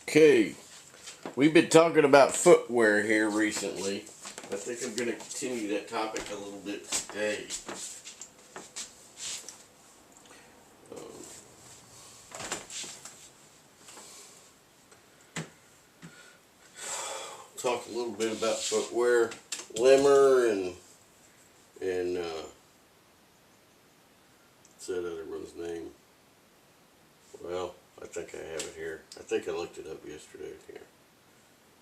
Okay, we've been talking about footwear here recently. I think I'm going to continue that topic a little bit today. Talk a little bit about footwear, Limmer, and what's that other one's name? Well, I think I have it here. I think I looked it up yesterday here.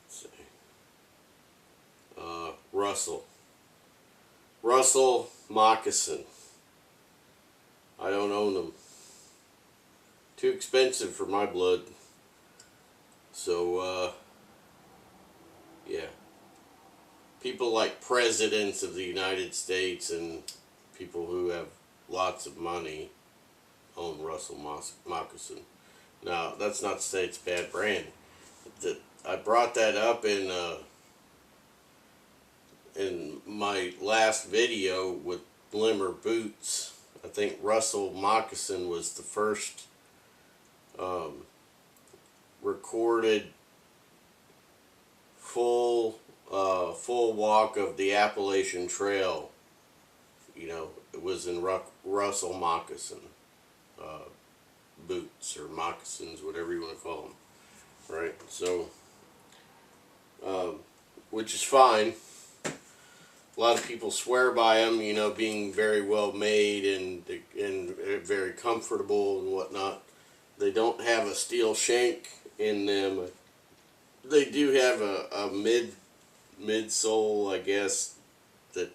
Let's see. Russell moccasin. I don't own them. Too expensive for my blood. So, yeah. People like presidents of the United States and people who have lots of money own Russell moccasin. Now, that's not to say it's a bad brand. I brought that up in my last video with Limmer boots. I think Russell moccasin was the first recorded full walk of the Appalachian Trail. You know, it was in Russell moccasin boots or moccasins, whatever you want to call them, right? So, which is fine. A lot of people swear by them, you know, being very well made and very comfortable and whatnot. They don't have a steel shank in them. They do have a midsole, I guess, that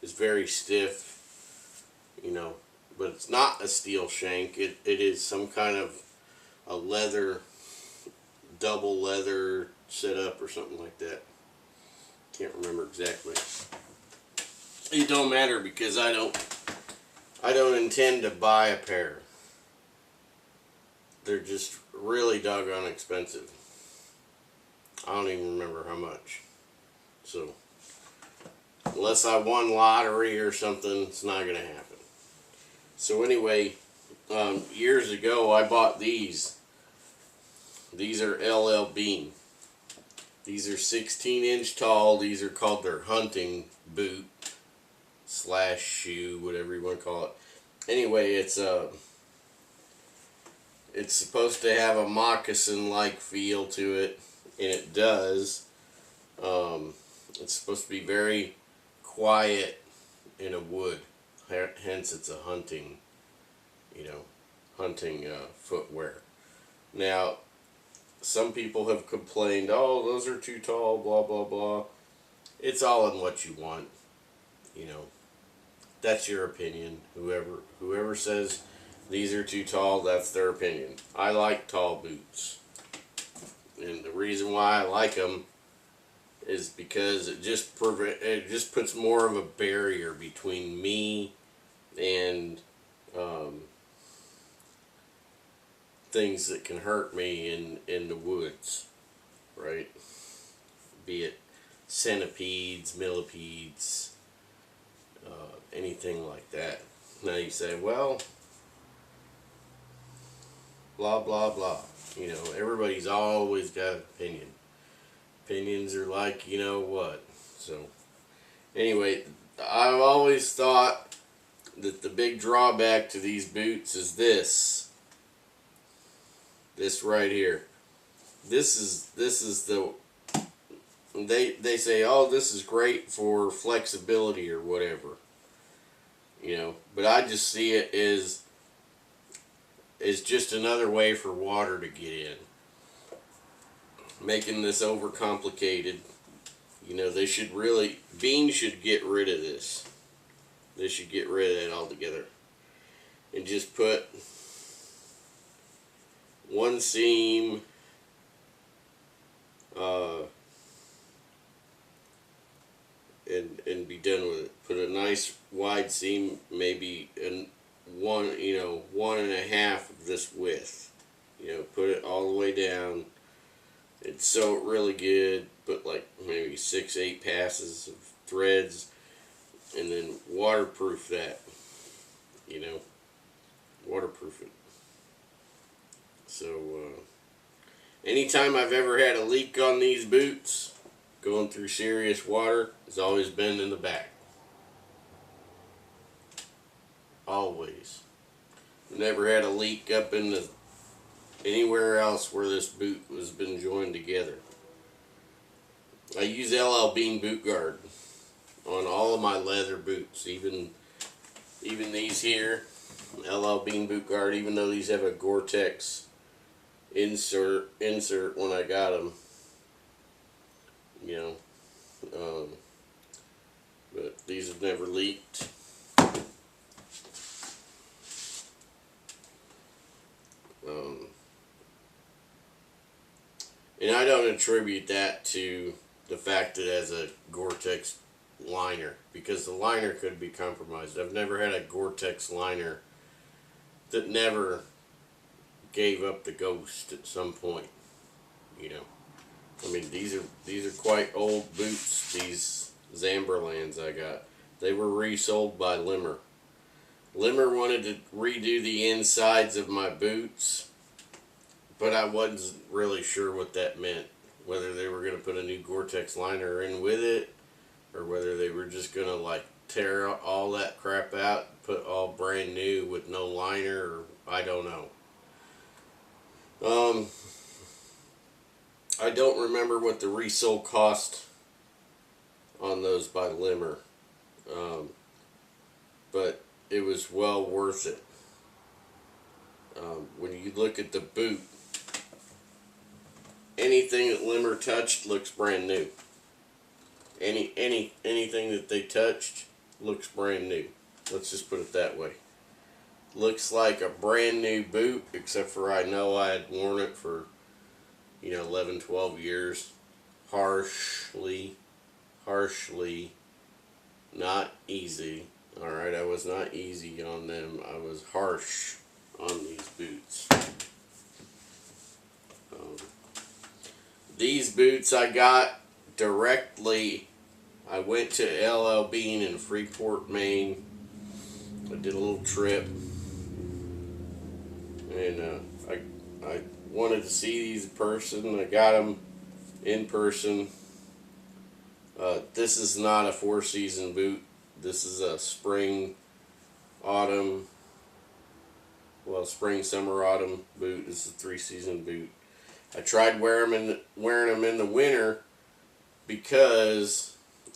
is very stiff, you know, but it's not a steel shank. It is some kind of a leather, double leather setup or something like that. Can't remember exactly. It don't matter because I don't intend to buy a pair. They're just really doggone expensive. I don't even remember how much. So, unless I won lottery or something, it's not going to happen. So anyway, years ago I bought these. These are L.L. Bean. These are 16-inch tall. These are called their hunting boot / shoe, whatever you want to call it. Anyway, it's supposed to have a moccasin-like feel to it, and it does. It's supposed to be very quiet in a wood. Hence, it's a hunting, footwear. Now, some people have complained, oh, those are too tall, blah, blah, blah. It's all in what you want, you know. That's your opinion. Whoever says these are too tall, that's their opinion. I like tall boots. And the reason why I like them is because it just puts more of a barrier between me and things that can hurt me in the woods, right? Be it centipedes, millipedes, anything like that. Now you say, well, blah blah blah. You know, everybody's always got an opinion. Opinions are like, you know what. So anyway, I've always thought that the big drawback to these boots is this right here. This is the, they say, oh, this is great for flexibility or whatever, you know, but I just see it as just another way for water to get in, making this overcomplicated. You know, Bean should get rid of this. They should get rid of it altogether and just put one seam and be done with it. Put a nice wide seam, maybe one and a half of this width. You know, put it all the way down. And sew it really good. Put like maybe 6-8 passes of threads, and then waterproof that. You know, waterproof it. So Anytime I've ever had a leak on these boots, going through serious water, it's always been in the back. Always. Never had a leak up in the anywhere else where this boot has been joined together. I use L.L Bean boot guard on all of my leather boots, even these here. L.L Bean boot guard, even though these have a Gore-Tex insert when I got them, you know, but these have never leaked. And I don't attribute that to the fact that it has a Gore-Tex liner, because the liner could be compromised. I've never had a Gore-Tex liner that never gave up the ghost at some point. You know, I mean, these are quite old boots. These Zamberlands I got, they were resold by Limmer. Limmer wanted to redo the insides of my boots, but I wasn't really sure what that meant. Whether they were going to put a new Gore-Tex liner in with it, or whether they were just going to like tear all that crap out, put all brand new with no liner, or I don't know. I don't remember what the resale cost on those by Limmer, but it was well worth it. When you look at the boot, anything that Limmer touched looks brand new. Anything that they touched looks brand new. Let's just put it that way. Looks like a brand new boot, except for I know I had worn it for 11, 12 years. Harshly, not easy. Alright, I was not easy on them. I was harsh on these boots. These boots I got directly. I went to L.L Bean in Freeport, Maine. I did a little trip, and I wanted to see these in person. I got them in person. This is not a 4-season boot. This is a spring, summer, autumn boot. This is a 3-season boot. I tried wearing them in the winter because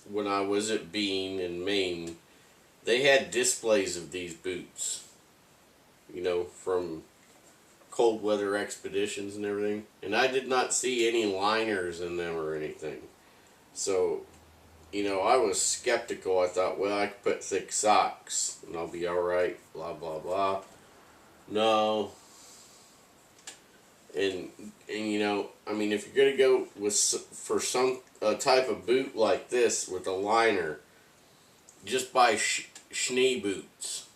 when I was at Bean in Maine, they had displays of these boots, from cold weather expeditions and everything, and I did not see any liners in them or anything. So, I was skeptical. I thought, well, I could put thick socks and I'll be alright, blah, blah, blah. No. And I mean, if you're going to go for some type of boot like this with a liner, just buy Schnee boots.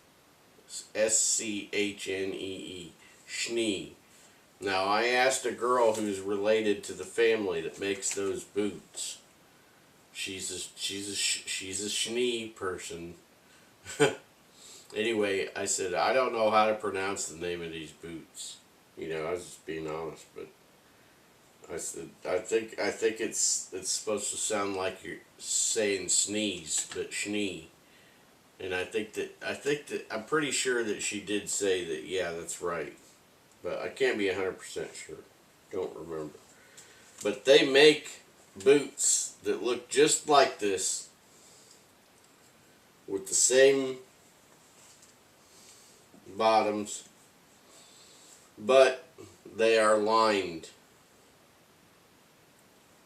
Schnee. Schnee. Now, I asked a girl who's related to the family that makes those boots. She's a Schnee person. Anyway, I said, I don't know how to pronounce the name of these boots. I was just being honest, but I said, I think it's supposed to sound like you're saying sneeze, but Schnee. And I think that I'm pretty sure that she did say that, yeah, that's right. But I can't be 100% sure. Don't remember. But they make boots that look just like this, with the same bottoms, but they are lined.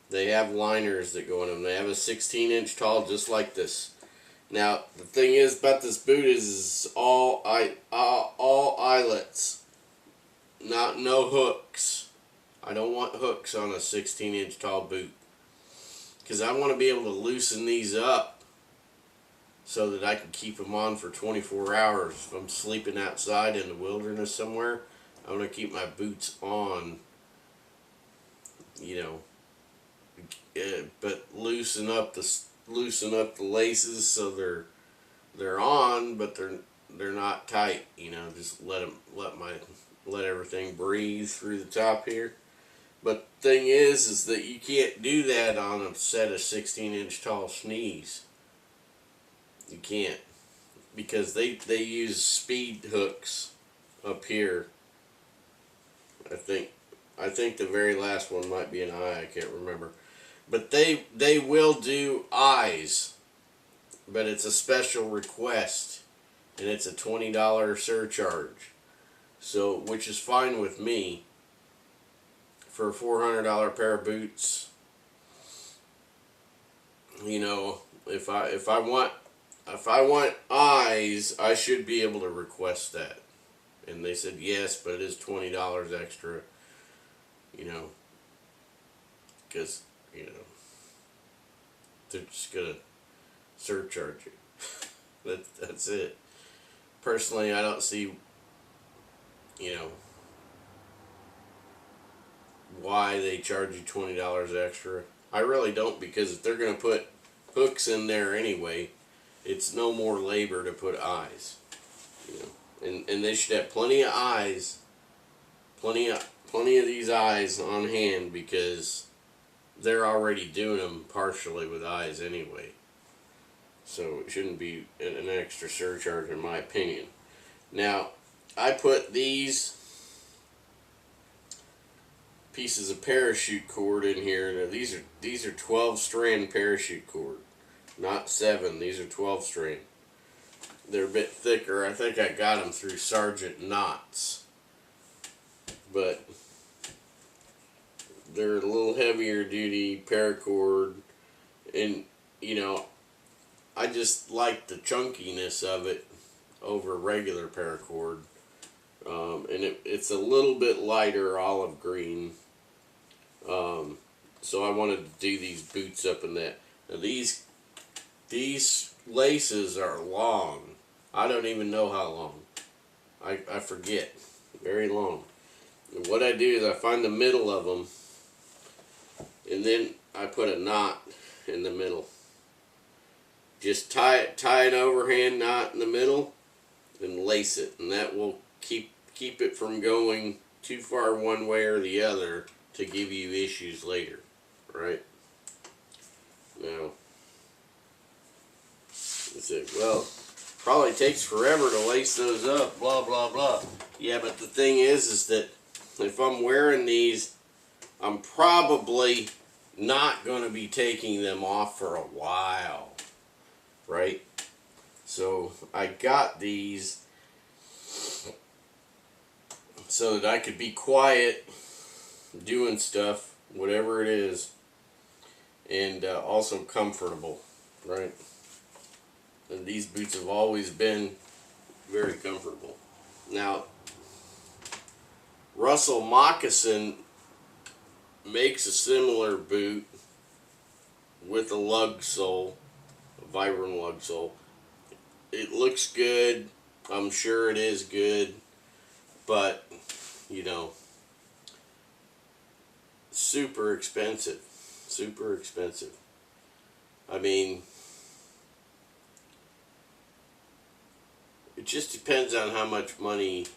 They have liners that go in them. They have a 16-inch tall, just like this. Now, the thing is about this boot is all eyelets, no hooks. I don't want hooks on a 16-inch tall boot, because I want to be able to loosen these up so that I can keep them on for 24 hours. If I'm sleeping outside in the wilderness somewhere, I want to keep my boots on, but loosen up the laces so they're on, but they're not tight. Just let everything breathe through the top here. But the thing is that you can't do that on a set of 16-inch tall Schnees. You can't, because they use speed hooks up here. I think I think the very last one might be an eye. I can't remember, but they will do eyes, but it's a special request, and it's a $20 surcharge. So, which is fine with me for a $400 pair of boots. You know, if I want eyes, I should be able to request that. And they said yes, but it is $20 extra. You know, because they're just gonna surcharge you. That's it. Personally, I don't see why they charge you $20 extra. I really don't, because if they're gonna put hooks in there anyway, it's no more labor to put eyes. And they should have plenty of eyes, plenty of these eyes on hand, because they're already doing them partially with eyes anyway. So it shouldn't be an extra surcharge, in my opinion. Now, I put these pieces of parachute cord in here. Now, these are 12-strand parachute cord, not 7. These are 12-strand. They're a bit thicker. I think I got them through Sergeant Knott's, but they're a little heavier duty paracord, and I just like the chunkiness of it over regular paracord. And it's a little bit lighter olive green. So I wanted to do these boots up in that. Now these laces are long. I don't even know how long. I forget. Very long. And what I do is I find the middle of them, and then I put a knot in the middle. Just tie an overhand knot in the middle and lace it, and that will keep it from going too far one way or the other to give you issues later, right? Now, let's see. Well, probably takes forever to lace those up, blah blah blah. Yeah, but the thing is that if I'm wearing these, I'm probably not going to be taking them off for a while, right? So I got these so that I could be quiet doing stuff, whatever it is, and also comfortable, right? And these boots have always been very comfortable. Now, Russell Moccasin makes a similar boot with a lug sole, a Vibram lug sole. It looks good. I'm sure it is good, but super expensive. Super expensive. I mean, it just depends on how much money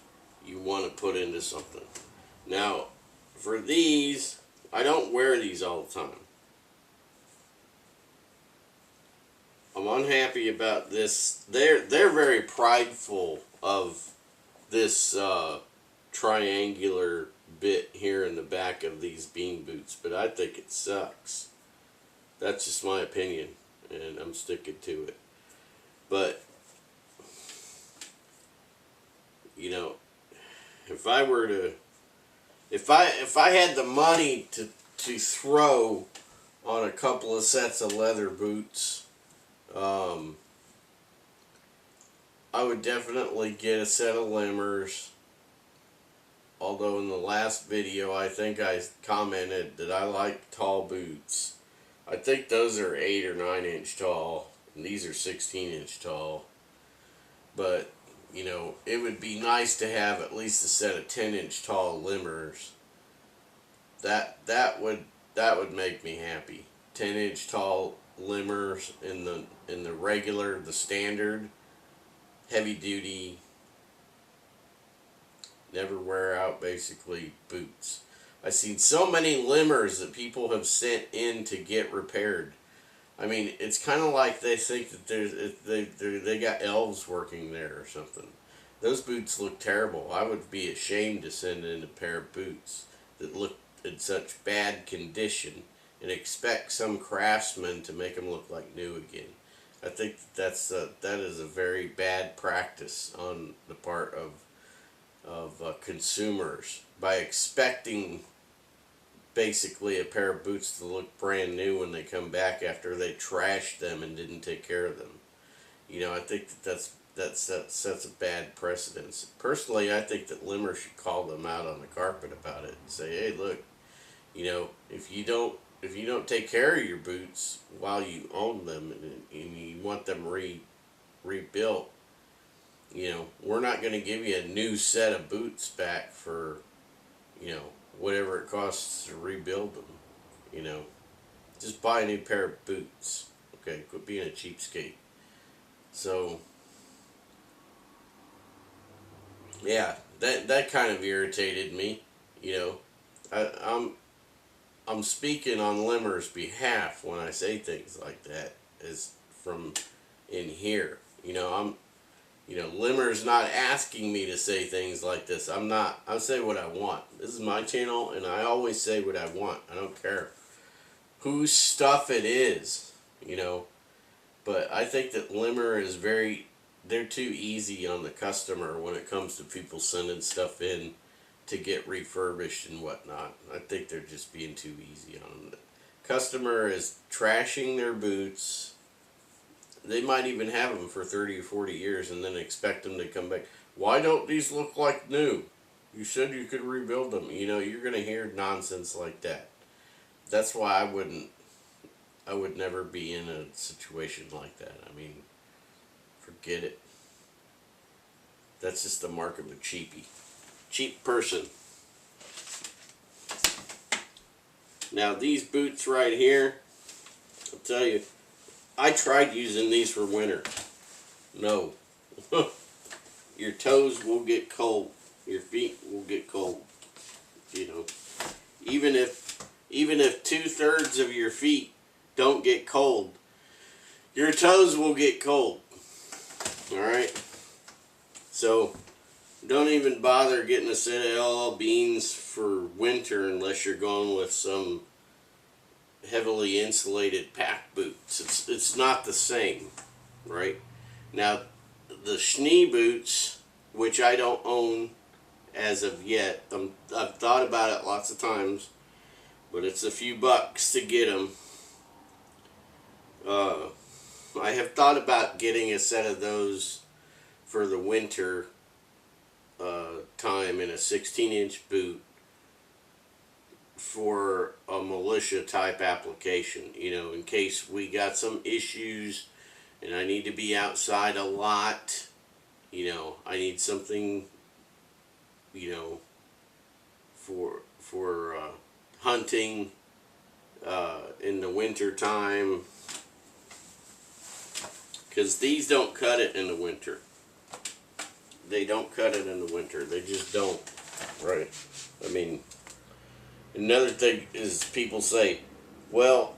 you want to put into something. Now, for these, I don't wear these all the time. I'm unhappy about this. They're very prideful of this triangular bit here in the back of these Bean boots, but I think it sucks. That's just my opinion, and I'm sticking to it. But if I were to, if I had the money to throw on a couple of sets of leather boots, I would definitely get a set of Limmers. Although in the last video, I think I commented that I like tall boots. I think those are 8 or 9 inch tall, and these are 16 inch tall. But it would be nice to have at least a set of 10 inch tall Limmers. That would make me happy. 10 inch tall Limmers in the regular, the standard, heavy duty, never wear out basically boots. I've seen so many Limmers that people have sent in to get repaired. I mean, it's kind of like they think that they got elves working there or something. Those boots look terrible. I would be ashamed to send in a pair of boots that look in such bad condition and expect some craftsman to make them look like new again. I think that is a very bad practice on the part of consumers by expecting basically a pair of boots to look brand new when they come back after they trashed them and didn't take care of them. You know, I think that sets a bad precedence. Personally, I think that Limmer should call them out on the carpet about it and say, "Hey, look, you know, if you don't take care of your boots while you own them and you want them rebuilt, you know, we're not going to give you a new set of boots back for, you know, whatever it costs to rebuild them. You know, just buy a new pair of boots. Okay, quit being a cheapskate." So, yeah, that kind of irritated me. You know, I'm speaking on Limmer's behalf when I say things like that, as from in here. You know, Limmer's not asking me to say things like this. I'm not. I say what I want. This is my channel, and I always say what I want. I don't care whose stuff it is, you know. But I think that Limmer is they're too easy on the customer when it comes to people sending stuff in to get refurbished and whatnot. I think they're just being too easy on them. The customer is trashing their boots. They might even have them for 30 or 40 years and then expect them to come back. "Why don't these look like new? You said you could rebuild them." You know, you're going to hear nonsense like that. That's why I would never be in a situation like that. I mean, forget it. That's just the mark of a cheapy. Cheap person. Now these boots right here, I'll tell you, I tried using these for winter. No. Your toes will get cold. Your feet will get cold. You know, even if 2/3 of your feet don't get cold, your toes will get cold. All right. So don't even bother getting a set of L.L Beans for winter unless you're going with some heavily insulated pack boots. It's not the same, right? Now, the Schnee boots, which I don't own as of yet, I've thought about it lots of times, but it's a few bucks to get them. I have thought about getting a set of those for the winter time in a 16-inch boot for a militia type application, you know, in case we got some issues and I need to be outside a lot. You know, I need something, you know, for hunting in the winter time, because these don't cut it in the winter. They don't cut it in the winter. They just don't. Right. I mean, another thing is people say, "Well,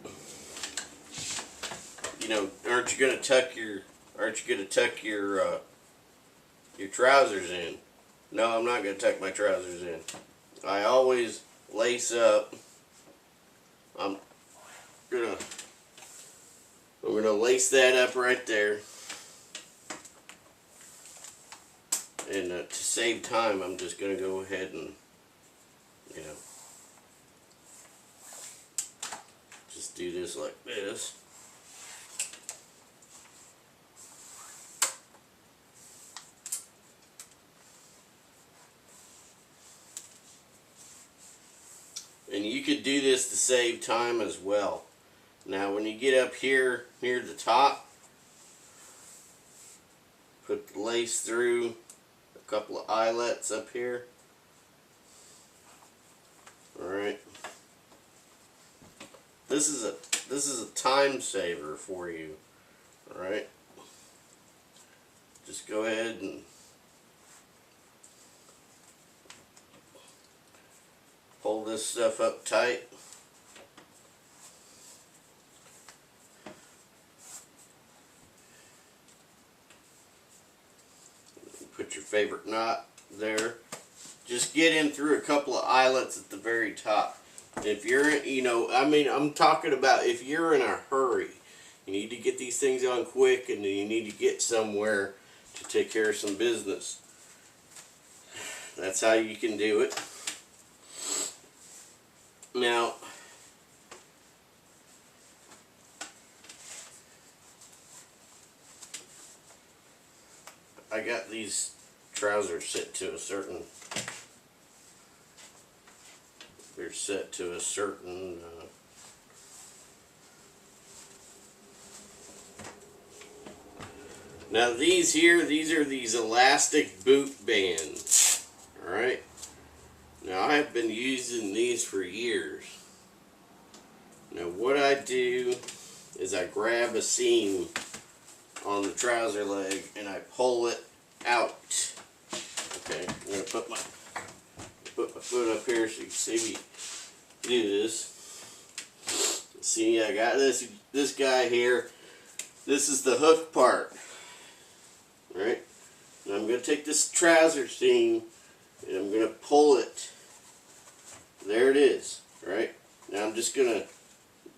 you know, aren't you gonna tuck your trousers in?" No, I'm not gonna tuck my trousers in. I always lace up. I'm gonna lace that up right there. And to save time, I'm just going to go ahead and, you know, just do this like this. And you could do this to save time as well. Now, when you get up here near the top, put the lace through a couple of eyelets up here. All right. This is a time saver for you. All right. Just go ahead and pull this stuff up tight. Put your favorite knot there. Just get in through a couple of eyelets at the very top. If you're, I'm talking about if you're in a hurry, you need to get these things on quick, and you need to get somewhere to take care of some business. That's how you can do it. Now, I got these trousers set to a certain, they're set to a certain now these are these elastic boot bands. Alright, now I have been using these for years. Now what I do is I grab a seam on the trouser leg and I pull it out. Okay, I'm going to put my foot up here so you can see me do this. See, I got this guy here. This is the hook part. Right? Now I'm going to take this trouser seam and I'm going to pull it. There it is. Right? Now I'm just going to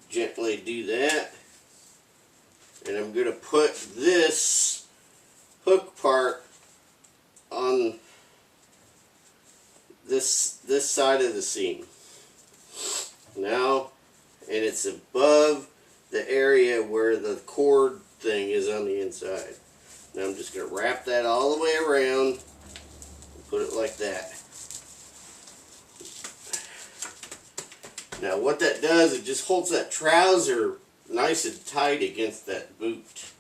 gently do that. And I'm going to put this hook part on this side of the seam. Now, and it's above the area where the cord thing is on the inside. Now I'm just going to wrap that all the way around and put it like that. Now what that does, it just holds that trouser nice and tight against that boot.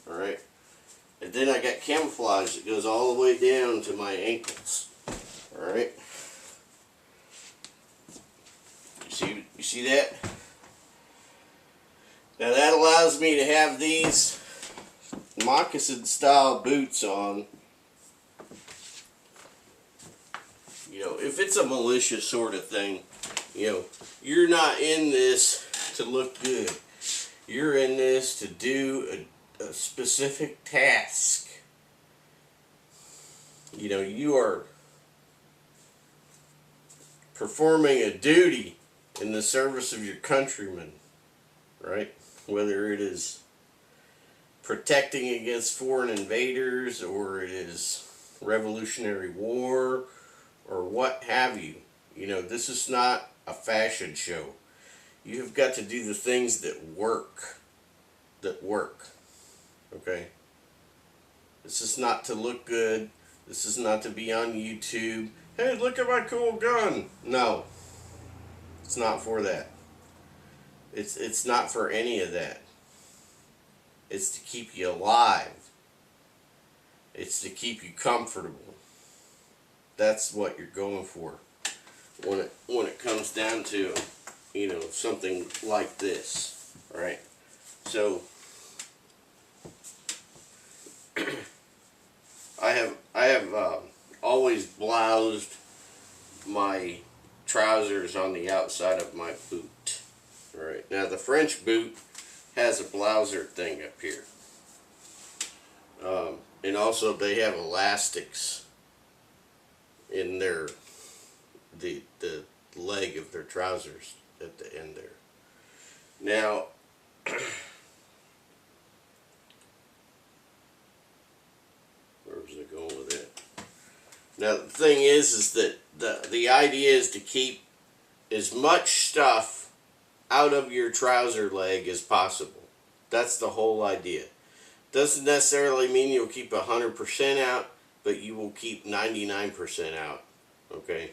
Alright? And then I got camouflage that goes all the way down to my ankles. Alright? You see that? Now that allows me to have these moccasin style boots on. If it's a malicious sort of thing, you're not in this to look good. You're in this to do a specific task. You are performing a duty in the service of your countrymen, right? Whether it is protecting against foreign invaders, or it is Revolutionary War, or what have you. This is not a fashion show. You have got to do the things that work. Okay? This is not to look good. This is not to be on YouTube. Hey, look at my cool gun. No. It's not for that. It's not for any of that. It's to keep you alive. It's to keep you comfortable. That's what you're going for when it comes down to something like this. Right? So I have always bloused my trousers on the outside of my boot. Alright, now the French boot has a blouser thing up here. And also they have elastics in the leg of their trousers at the end there. Now, where was I going with it? Now the thing is that the idea is to keep as much stuff out of your trouser leg as possible. That's the whole idea. Doesn't necessarily mean you'll keep 100% out, but you will keep 99% out. Okay?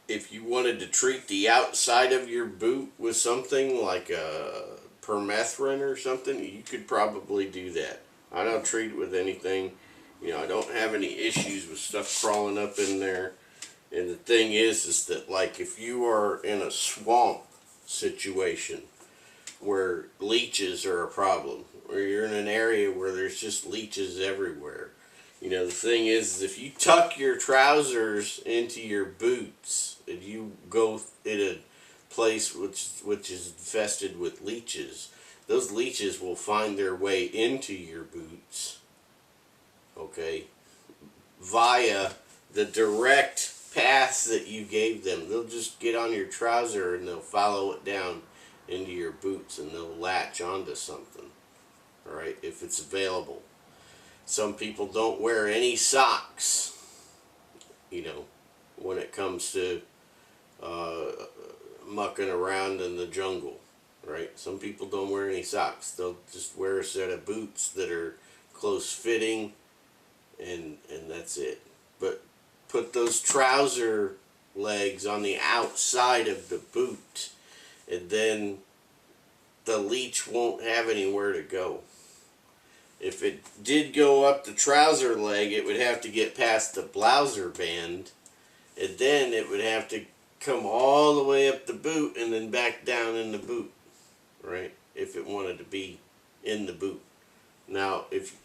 If you wanted to treat the outside of your boot with something like a permethrin or something, you could probably do that. I don't treat it with anything. I don't have any issues with stuff crawling up in there. And the thing is that, like, if you are in a swamp situation where leeches are a problem, or you're in an area where there's just leeches everywhere, You know, the thing is if you tuck your trousers into your boots and you go in a place which is infested with leeches, those leeches will find their way into your boots, okay, via the direct paths that you gave them. They'll just get on your trouser and they'll follow it down into your boots and they'll latch onto something, all right, if it's available. Some people don't wear any socks, you know, when it comes to mucking around in the jungle, right? Some people don't wear any socks. They'll just wear a set of boots that are close fitting, and that's it. But put those trouser legs on the outside of the boot, and then the leech won't have anywhere to go. If it did go up the trouser leg, it would have to get past the blouser band, and then it would have to come all the way up the boot and then back down in the boot, right? If it wanted to be in the boot. Now, if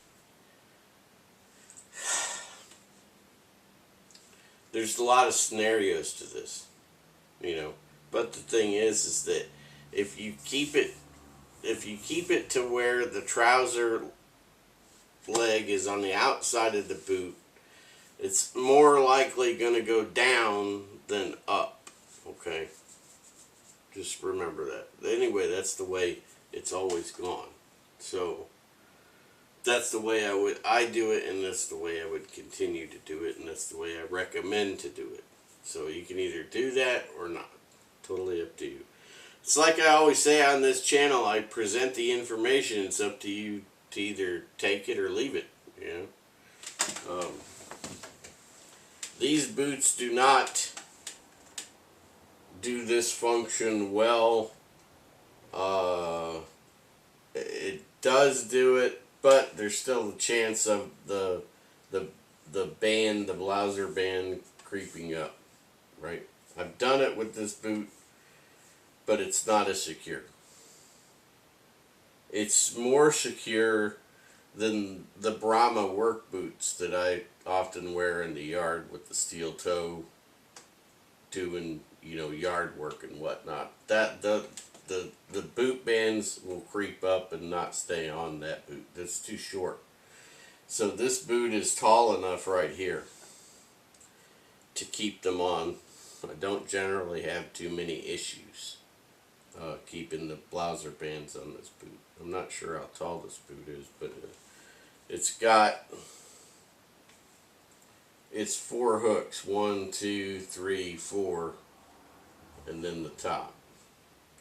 there's a lot of scenarios to this, you know, but the thing is that if you keep it to where the trouser leg is on the outside of the boot, it's more likely going to go down than up. Okay, just remember that. Anyway, that's the way it's always gone. So that's the way I do it, and that's the way I would continue to do it, and that's the way I recommend to do it. So you can either do that or not. Totally up to you. It's like I always say on this channel, I present the information. It's up to you to either take it or leave it, you know. These boots do not do this function well. It does do it, but there's still a chance of the band, the blouser band, creeping up, right? I've done it with this boot, but it's not as secure. It's more secure than the Brahma work boots that I often wear in the yard with the steel toe, doing, you know, yard work and whatnot. That the boot bands will creep up and not stay on that boot. That's too short. So this boot is tall enough right here to keep them on. I don't generally have too many issues keeping the blouser bands on this boot. I'm not sure how tall this boot is, but it's 4 hooks, 1, 2, 3, 4, and then the top.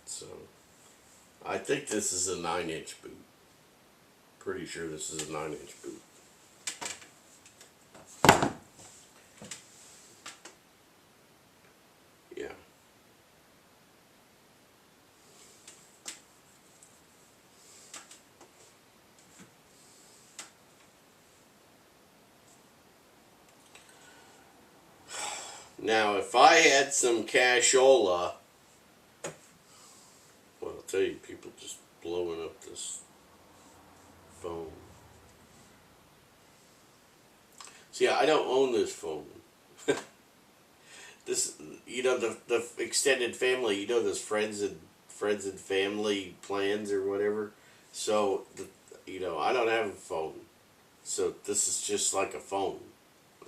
So I think this is a 9-inch boot. Pretty sure this is a 9-inch boot. Yeah. Now, if I had some cashola, well, I'll tell you, people just blowing up this phone. See, I don't own this phone. This, you know, the extended family, you know, those friends and family plans or whatever. So, you know, I don't have a phone. So this is just like a phone,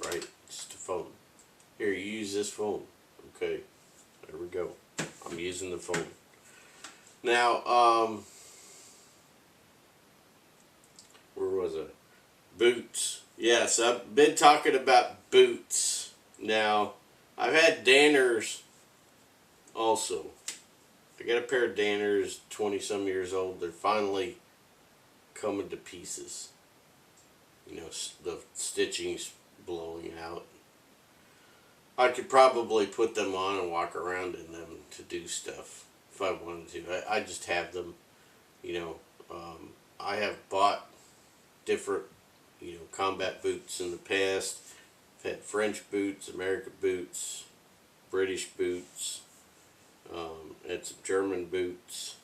right? Just a phone. Here, you use this phone. Okay, there we go. I'm using the phone. Now, where was I? Boots. Yes, I've been talking about boots. Now, I've had Danners also. I got a pair of Danners, 20-some years old. They're finally coming to pieces. You know, the stitching's blowing out. I could probably put them on and walk around in them to do stuff if I wanted to. I just have them, you know. I have bought different, you know, combat boots in the past. I've had French boots, American boots, British boots, had some German boots.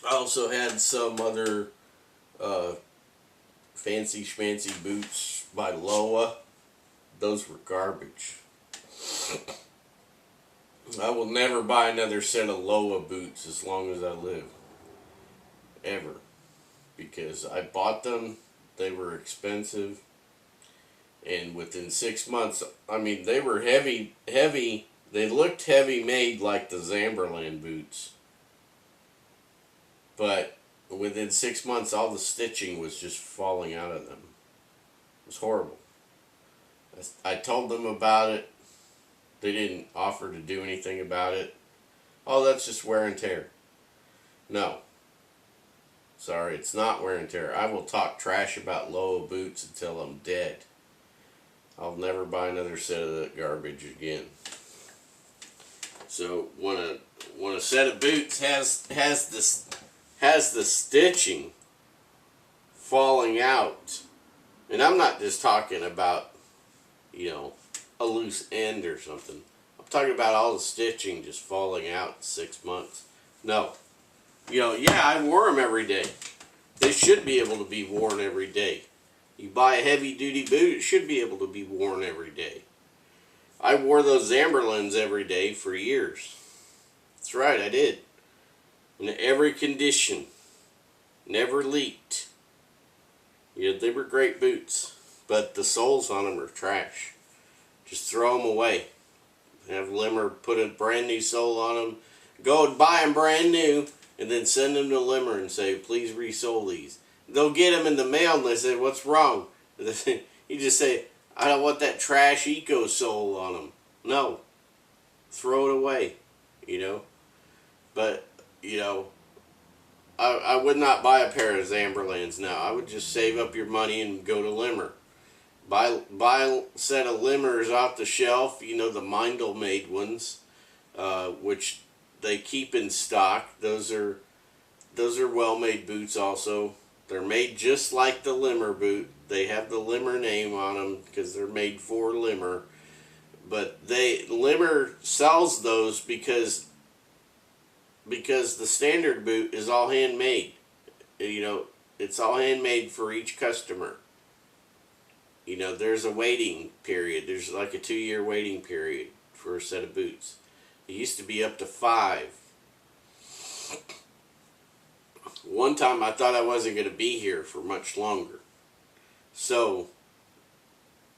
I also had some other fancy schmancy boots by Loa, those were garbage. I will never buy another set of Loa boots as long as I live. Ever. Because I bought them, they were expensive, and within 6 months, I mean, they were heavy, they looked heavy made like the Zamberlan boots. But within 6 months, all the stitching was just falling out of them. It was horrible. I told them about it. They didn't offer to do anything about it. Oh, that's just wear and tear. No. Sorry, it's not wear and tear. I will talk trash about Loa boots until I'm dead. I'll never buy another set of that garbage again. So when a set of boots has the stitching falling out, and I'm not just talking about, you know, a loose end or something. I'm talking about all the stitching just falling out in 6 months. No. You know, yeah, I wore them every day. They should be able to be worn every day. You buy a heavy-duty boot, it should be able to be worn every day. I wore those Zamberlans every day for years. That's right, I did. In every condition. Never leaked. Yeah, they were great boots. But the soles on them are trash. Just throw them away. Have Limmer put a brand new sole on them. Go and buy them brand new. And then send them to Limmer and say, please resole these. They'll get them in the mail and they say, what's wrong? You just say, I don't want that trash eco sole on them. No. Throw it away. You know. But, you know, I would not buy a pair of Zamberlans now. I would just save up your money and go to Limmer. Buy a set of Limmers off the shelf. You know, the Mindel made ones. Which they keep in stock. Those are well-made boots also. They're made just like the Limmer boot. They have the Limmer name on them because they're made for Limmer. But Limmer sells those because the standard boot is all handmade. You know, it's all handmade for each customer. You know, there's a waiting period. There's like a 2-year waiting period for a set of boots. It used to be up to 5. One time I thought I wasn't going to be here for much longer. So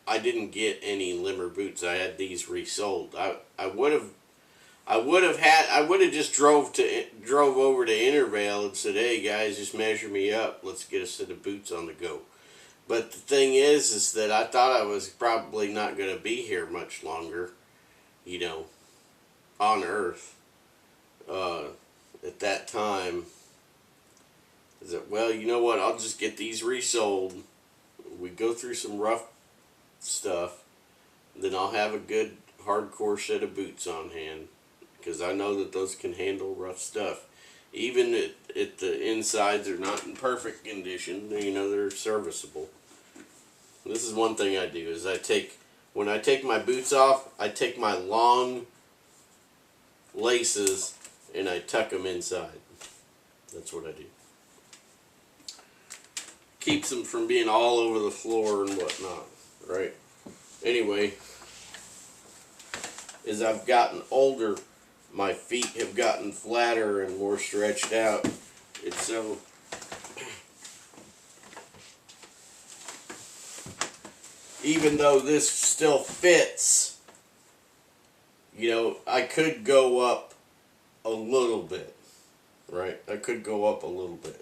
I didn't get any Limmer boots. I had these resold. I would have just drove over to Intervale and said, "Hey guys, just measure me up. Let's get a set of boots on the go." But the thing is that I thought I was probably not going to be here much longer, you know, on Earth at that time. I said, well, you know what, I'll just get these resold. We go through some rough stuff, then I'll have a good hardcore set of boots on hand, because I know that those can handle rough stuff. Even if the insides are not in perfect condition, you know, they're serviceable. This is one thing I do, is when I take my boots off, I take my long laces and I tuck them inside. That's what I do. Keeps them from being all over the floor and whatnot, right? Anyway, as I've gotten older, my feet have gotten flatter and more stretched out. And so even though this still fits, you know, I could go up a little bit, right? I could go up a little bit.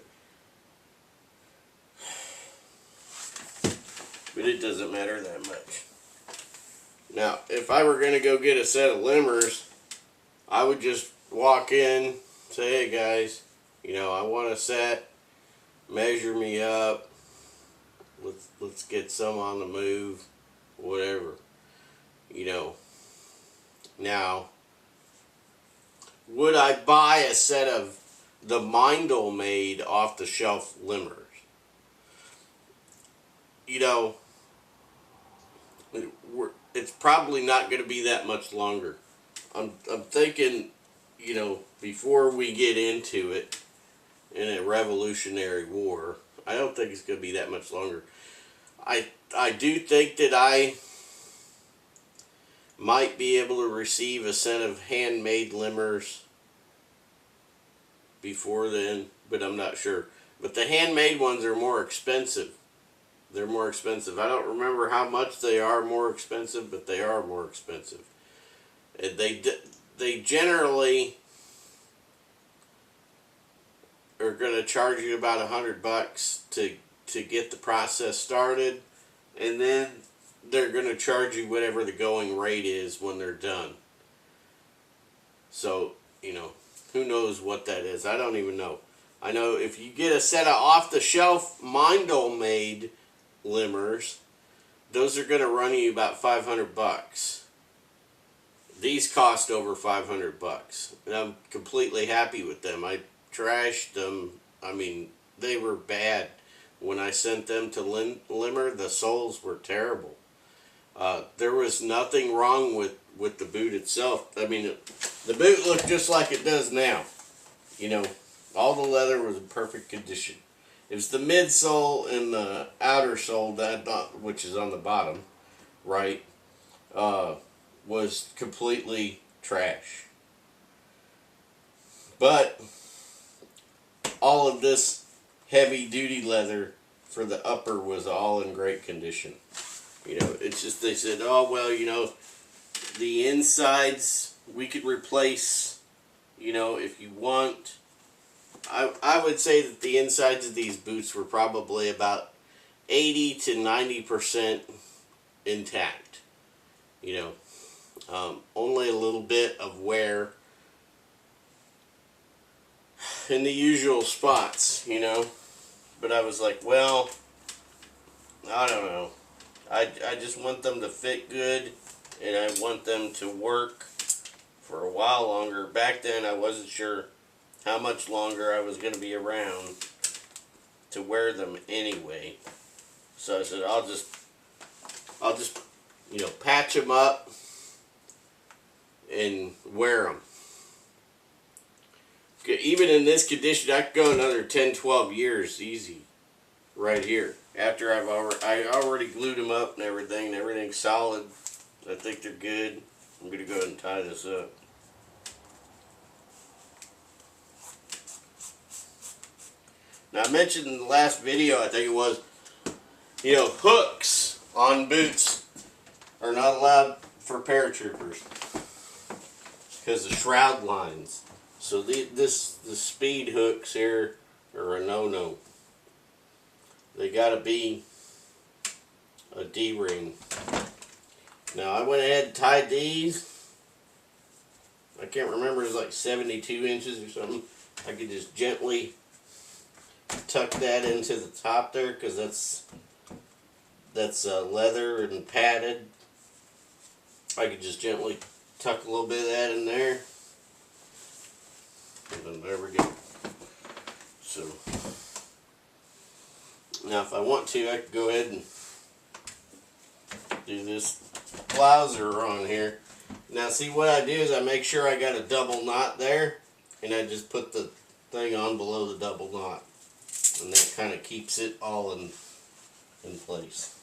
But it doesn't matter that much. Now, if I were going to go get a set of Limmers, I would just walk in, say, hey guys, you know, I want a set, measure me up, let's get some on the move, whatever, you know. Now, would I buy a set of the Mindel made off the shelf Limmers? You know, it's probably not going to be that much longer. I'm thinking, you know, before we get into it in a Revolutionary War, I don't think it's going to be that much longer. I do think that I might be able to receive a set of handmade Limmers before then, but I'm not sure. But the handmade ones are more expensive. They're more expensive. I don't remember how much they are more expensive, but they are more expensive. And they generally are going to charge you about $100 to get the process started, and then they're going to charge you whatever the going rate is when they're done. So, you know, who knows what that is? I don't even know. I know if you get a set of off-the-shelf Mindle-made Limmers, those are going to run you about $500. These cost over $500, and I'm completely happy with them. I trashed them. I mean, they were bad. When I sent them to Limmer, the soles were terrible. There was nothing wrong with the boot itself. I mean, the boot looked just like it does now. You know, all the leather was in perfect condition. It was the midsole and the outer sole, which is on the bottom, right, was completely trash. But all of this heavy duty leather for the upper was all in great condition. You know, it's just, they said, oh, well, you know, the insides we could replace, you know, if you want. I would say that the insides of these boots were probably about 80 to 90% intact. You know, only a little bit of wear in the usual spots, you know. But I was like, well, I don't know. I just want them to fit good, and I want them to work for a while longer. Back then, I wasn't sure how much longer I was going to be around to wear them anyway. So I said, I'll just, you know, patch them up and wear them. Even in this condition, I could go another 10, 12 years easy right here. After I already glued them up and everything's solid. I think they're good. I'm going to go ahead and tie this up. Now, I mentioned in the last video, I think it was, you know, hooks on boots are not allowed for paratroopers because of shroud lines. So the speed hooks here are a no-no. They gotta be a D-ring. Now, I went ahead and tied these. I can't remember, it was like 72 inches or something. I could just gently tuck that into the top there because that's leather and padded. I could just gently tuck a little bit of that in there. And then there we go. So, now if I want to, I could go ahead and do this blouser on here. Now see, what I do is I make sure I got a double knot there, and I just put the thing on below the double knot. And that kind of keeps it all in place.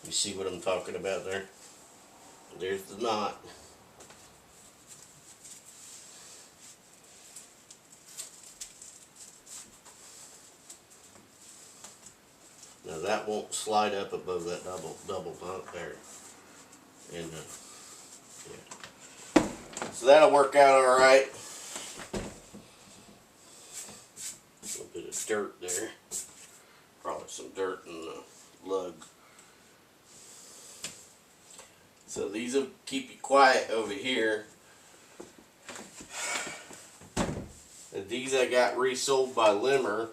You see what I'm talking about there? There's the knot. Now that won't slide up above that double knot there. And yeah. So that'll work out all right. A little bit of dirt there. Probably some dirt in the lug. So these will keep you quiet over here. And these I got resold by Limmer.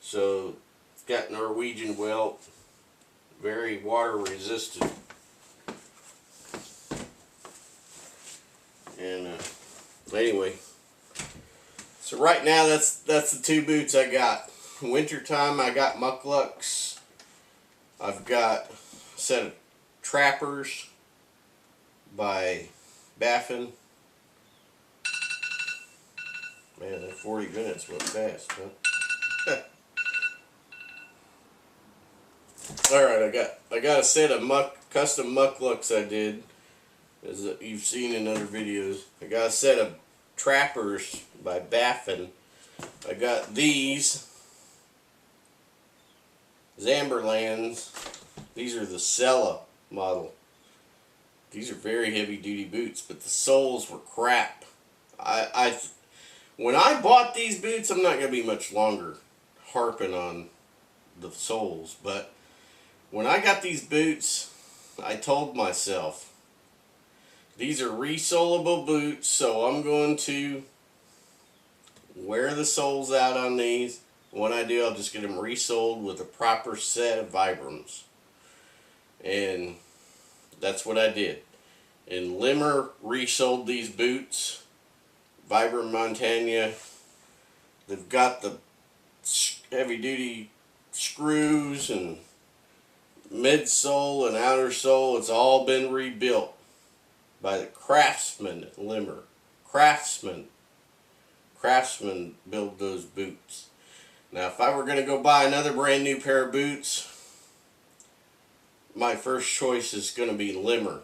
So it's got Norwegian welt, very water resistant. And anyway, so right now that's the two boots I got. Winter time I got mucklucks. I've got a set of Trappers by Baffin. Man, that 40 minutes went fast, huh? Alright, I got a set of custom mucklucks I did, as you've seen in other videos. I got a set of Trappers by Baffin. I got these Zamberlands. These are the Sella model. These are very heavy duty boots, but the soles were crap. When I bought these boots, I'm not going to be much longer harping on the soles, but when I got these boots, I told myself, these are resolable boots, so I'm going to wear the soles out on these. When I do, I'll just get them resoled with a proper set of Vibrams. And that's what I did. And Limmer resoled these boots. Vibram Montana. They've got the heavy duty screws and midsole and outer sole. It's all been rebuilt by the Craftsman at Limmer. Craftsman build those boots. Now, if I were going to go buy another brand new pair of boots, my first choice is going to be Limmer.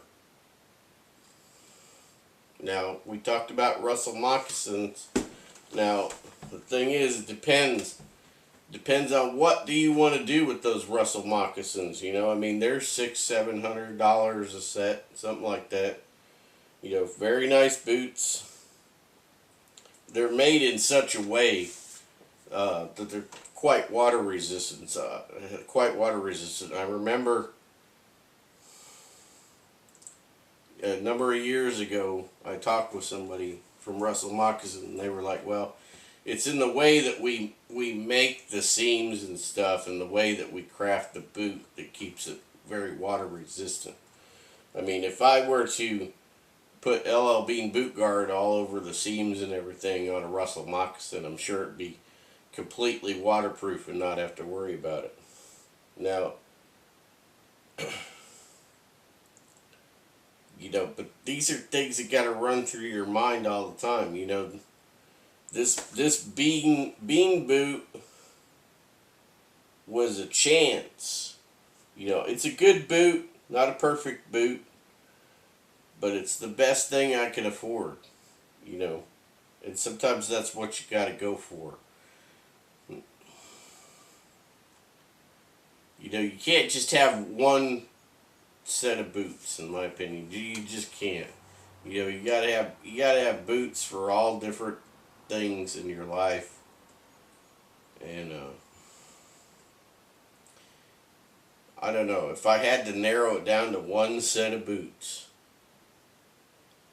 Now, we talked about Russell moccasins. Now, the thing is, it depends. Depends on what do you want to do with those Russell moccasins. You know, I mean, they're $600-700 a set, something like that. You know, very nice boots. They're made in such a way that they're quite water resistant. I remember a number of years ago, I talked with somebody from Russell Moccasin, and they were like, well, it's in the way that we make the seams and stuff, and the way that we craft the boot that keeps it very water resistant. I mean, if I were to put L.L. Bean boot guard all over the seams and everything on a Russell moccasin, I'm sure it'd be completely waterproof and not have to worry about it. Now, you know, but these are things that got to run through your mind all the time. You know, this bean boot was a chance. You know, it's a good boot, not a perfect boot, but it's the best thing I can afford. You know, and sometimes that's what you got to go for. You know, you can't just have one set of boots, in my opinion. You just can't. You know, you gotta have boots for all different things in your life. And I don't know, if I had to narrow it down to one set of boots,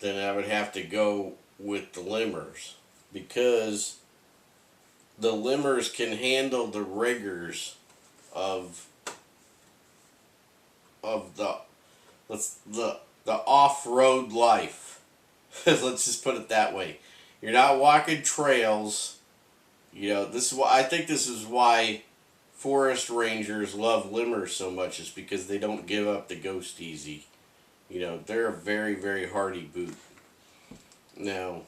then I would have to go with the Limmers, because the Limmers can handle the rigors of the off-road life. Let's just put it that way. You're not walking trails. You know, this is why I think this is why forest rangers love Limmers so much, is because they don't give up the ghost easy. You know, they're a very, very hardy boot. Now,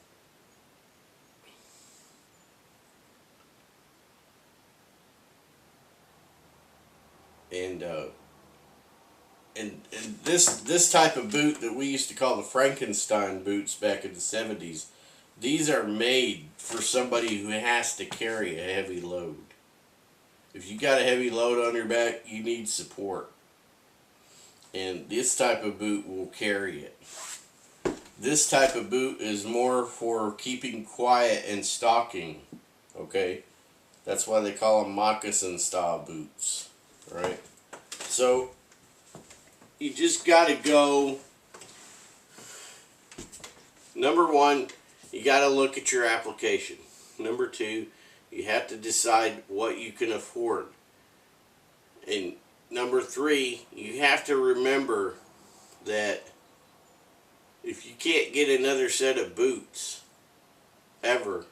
and this type of boot that we used to call the Frankenstein boots back in the 70s, these are made for somebody who has to carry a heavy load. If you got a heavy load on your back, you need support. And this type of boot will carry it. This type of boot is more for keeping quiet and stalking. Okay? That's why they call them moccasin style boots. Right? So, you just got to go. Number one, you got to look at your application. Number two, you have to decide what you can afford. And number three, you have to remember that if you can't get another set of boots ever,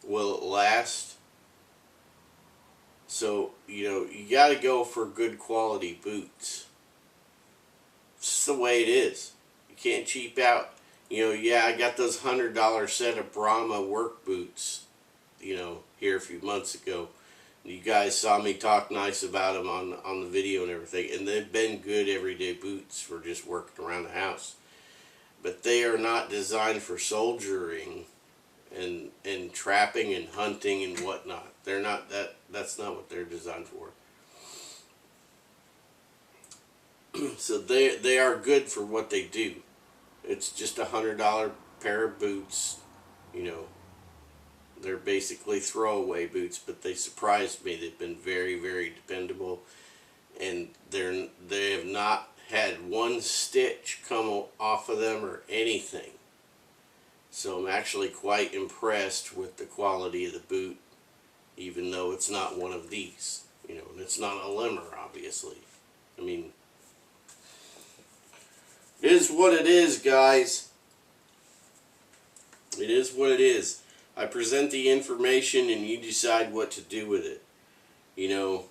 will it last? So, you know, you got to go for good quality boots. That's the way it is. You can't cheap out. You know, yeah, I got those $100 set of Brahma work boots, you know, here a few months ago. You guys saw me talk nice about them on the video and everything, and they've been good everyday boots for just working around the house. But they are not designed for soldiering and trapping and hunting and whatnot. They're not that's not what they're designed for. So they are good for what they do. It's just $100 pair of boots, you know. They're basically throwaway boots, but they surprised me. They've been very, very dependable, and they have not had one stitch come off of them or anything. So I'm actually quite impressed with the quality of the boot, even though it's not one of these, you know, and it's not a Limmer, obviously. I mean, it is what it is, guys. It is what it is. I present the information and you decide what to do with it. You know,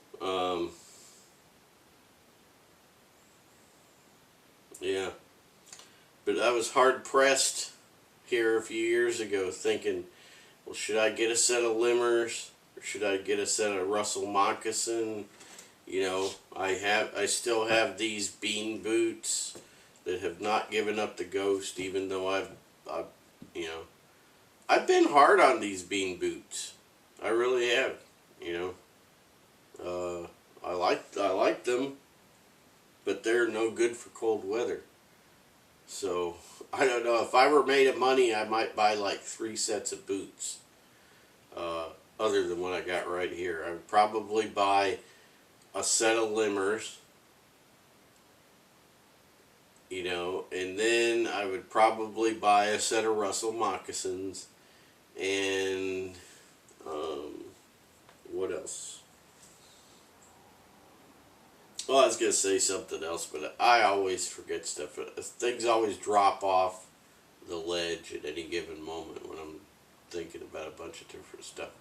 yeah. But I was hard pressed here a few years ago thinking, well, should I get a set of Limmers or should I get a set of Russell moccasin? You know, I still have these Bean boots that have not given up the ghost, even though I've you know, I've been hard on these Bean boots. I really have. You know, I like them, but they're no good for cold weather. So I don't know. If I were made of money, I might buy like 3 sets of boots. Other than what I got right here, I would probably buy a set of Limmers. You know, and then I would probably buy a set of Russell moccasins, and what else? Well, I was going to say something else, but I always forget stuff. Things always drop off the ledge at any given moment when I'm thinking about a bunch of different stuff.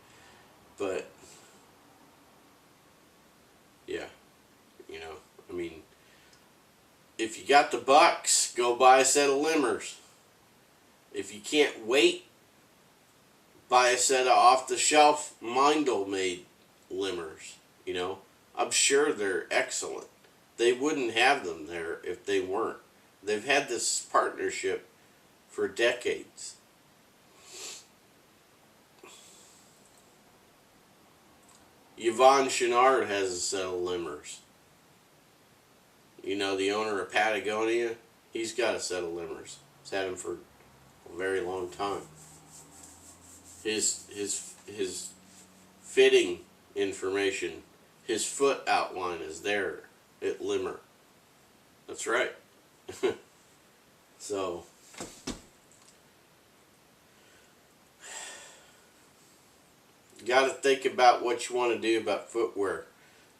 But, yeah, you know, I mean, if you got the bucks, go buy a set of Limmers. If you can't wait, buy a set of off-the-shelf Mindle-made Limmers. You know, I'm sure they're excellent. They wouldn't have them there if they weren't. They've had this partnership for decades. Yvonne Chenard has a set of Limmers. You know, the owner of Patagonia, he's got a set of Limmers. He's had them for a very long time. His fitting information, his foot outline is there at Limmer. That's right. So, you got to think about what you want to do about footwear.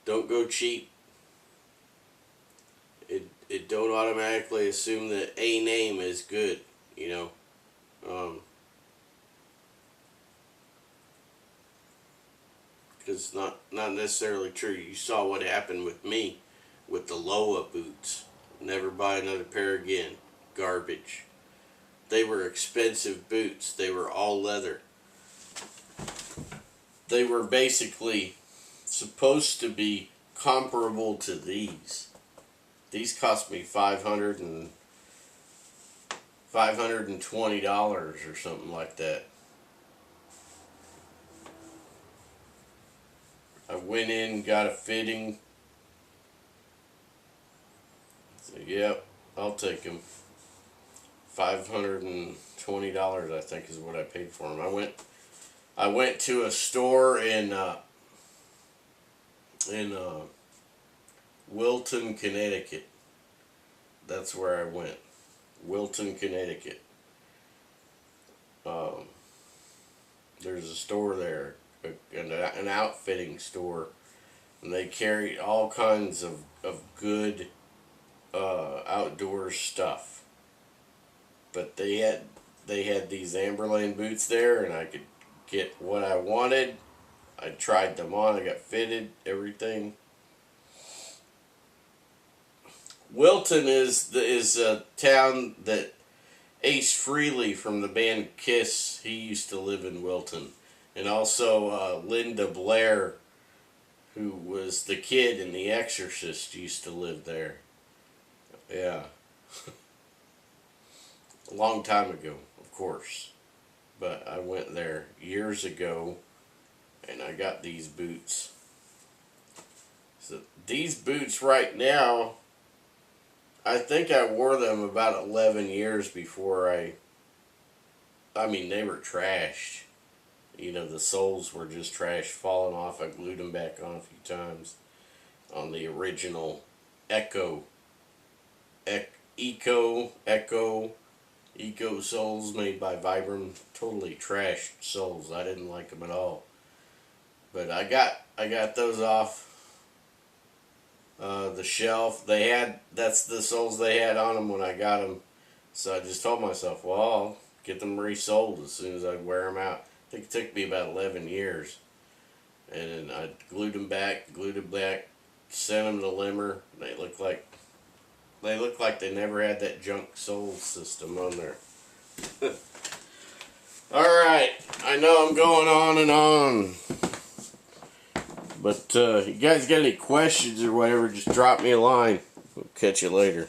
Don't go cheap. It don't automatically assume that a name is good, you know. Because it's not necessarily true. You saw what happened with me with the Loa boots. Never buy another pair again. Garbage. They were expensive boots. They were all leather. They were basically supposed to be comparable to these. These cost me $520 or something like that. I went in, got a fitting. So, yep, I'll take them. $520, I think, is what I paid for them. I went to a store in Wilton, Connecticut. That's where I went. Wilton, Connecticut. There's a store there, an outfitting store, and they carry all kinds of good outdoor stuff. But they had these Amberlane boots there, and I could get what I wanted. I tried them on. I got fitted, everything. Wilton is a town that Ace Frehley from the band Kiss, he used to live in Wilton. And also Linda Blair, who was the kid in The Exorcist, used to live there. Yeah. A long time ago, of course. But I went there years ago and I got these boots. So these boots right now, I think I wore them about 11 years before I mean, they were trashed. You know, the soles were just trashed, falling off. I glued them back on a few times on the original Echo soles made by Vibram. Totally trashed soles. I didn't like them at all. But I got those off the shelf. That's the soles they had on them when I got them. So I just told myself, well, I'll get them resold as soon as I wear them out. I think it took me about 11 years. And then I glued them back, sent them to Limmer. They look like they never had that junk sole system on there. Alright, I know I'm going on and on. But you guys got any questions or whatever, just drop me a line. We'll catch you later.